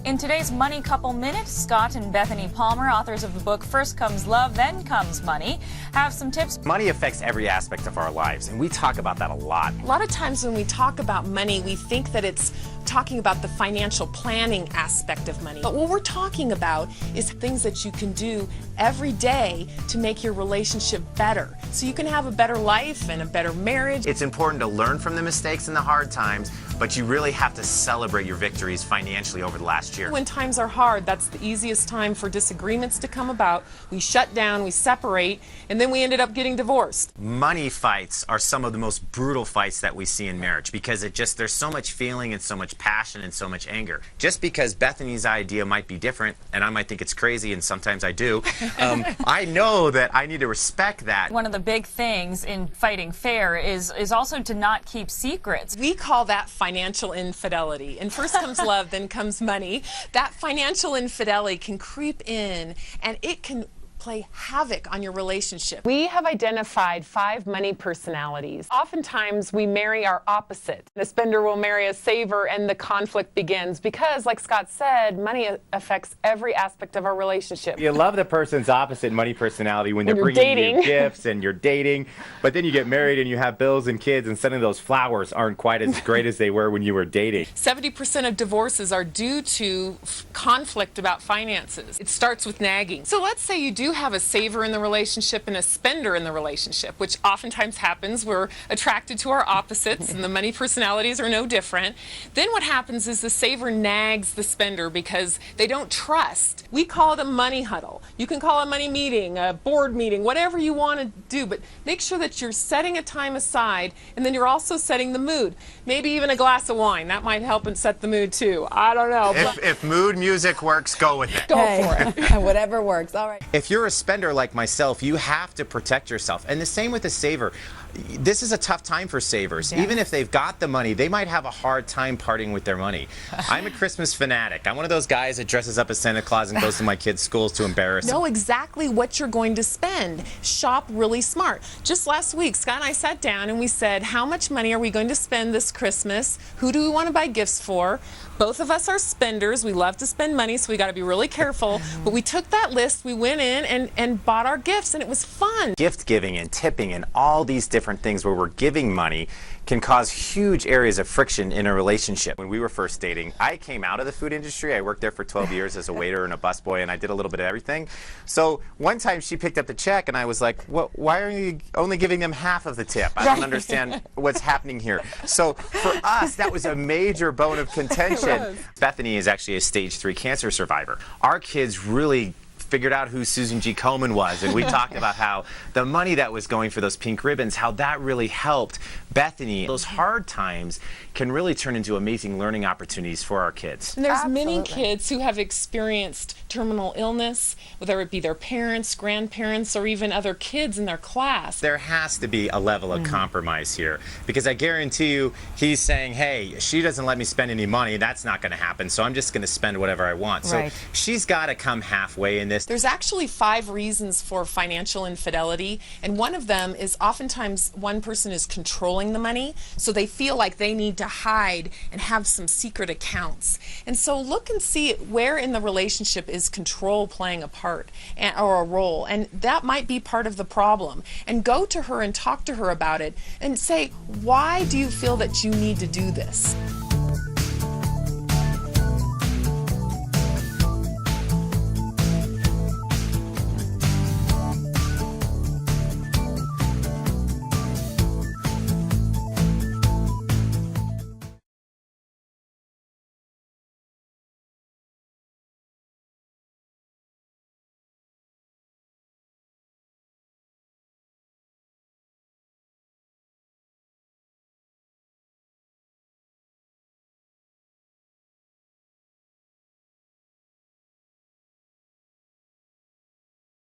In today's Money Couple Minute, Scott and Bethany Palmer, authors of the book First Comes Love, Then Comes Money, have some tips. Money affects every aspect of our lives, and we talk about that a lot. A lot of times when we talk about money, we think that it's talking about the financial planning aspect of money. But what we're talking about is things that you can do every day to make your relationship better, so you can have a better life and a better marriage. It's important to learn from the mistakes and the hard times, but you really have to celebrate your victories financially over the last year. When times are hard, that's the easiest time for disagreements to come about. We shut down, we separate, and then we ended up getting divorced. Money fights are some of the most brutal fights that we see in marriage because there's so much feeling and so much passion and so much anger. Just because Bethany's idea might be different, and I might think it's crazy, and sometimes I do, I know that I need to respect that. One of the big things in fighting fair is also to not keep secrets. We call that financial infidelity. And first comes love, then comes money. That financial infidelity can creep in, and it can play havoc on your relationship. We have identified 5 money personalities. Oftentimes we marry our opposite. The spender will marry a saver and the conflict begins because, like Scott said, money affects every aspect of our relationship. You love the person's opposite money personality when they're bringing you gifts and you're dating, but then you get married and you have bills and kids, and suddenly those flowers aren't quite as great as they were when you were dating. 70% of divorces are due to conflict about finances. It starts with nagging. So let's say you do have a saver in the relationship and a spender in the relationship, which oftentimes happens. We're attracted to our opposites, and the money personalities are no different. Then what happens is the saver nags the spender because they don't trust. We call it a money huddle. You can call it a money meeting, a board meeting, whatever you want to do, but make sure that you're setting a time aside, and then you're also setting the mood. Maybe even a glass of wine. That might help and set the mood too. I don't know. If mood music works, go with it. Go for it. Whatever works. All right. If you're a spender like myself, you have to protect yourself. And the same with a saver. This is a tough time for savers. Yeah. Even if they've got the money, they might have a hard time parting with their money. I'm a Christmas fanatic. I'm one of those guys that dresses up as Santa Claus and goes to my kids' schools to embarrass them. Know exactly what you're going to spend. Shop really smart. Just last week, Scott and I sat down and we said, how much money are we going to spend this Christmas? Who do we want to buy gifts for? Both of us are spenders. We love to spend money, so we got to be really careful. But we took that list, we went in and bought our gifts, and it was fun. Gift giving and tipping and all these different things where we're giving money can cause huge areas of friction in a relationship. When we were first dating, I came out of the food industry. I worked there for 12 years as a waiter and a busboy, and I did a little bit of everything. So one time she picked up the check, and I was like, why are you only giving them half of the tip? I don't understand what's happening here. So for us, that was a major bone of contention. Bethany is actually a stage 3 cancer survivor. Our kids really figured out who Susan G. Komen was, and we talked about how the money that was going for those pink ribbons, how that really helped Bethany. Those hard times can really turn into amazing learning opportunities for our kids. And there's many kids who have experienced terminal illness, whether it be their parents, grandparents, or even other kids in their class. There has to be a level of compromise here, because I guarantee you he's saying, hey, she doesn't let me spend any money, that's not going to happen, so I'm just going to spend whatever I want. Right. So she's got to come halfway in this. There's actually 5 reasons for financial infidelity, and one of them is oftentimes one person is controlling the money, so they feel like they need to hide and have some secret accounts. And so look and see where in the relationship is control playing a part or a role, and that might be part of the problem. And go to her and talk to her about it and say, why do you feel that you need to do this?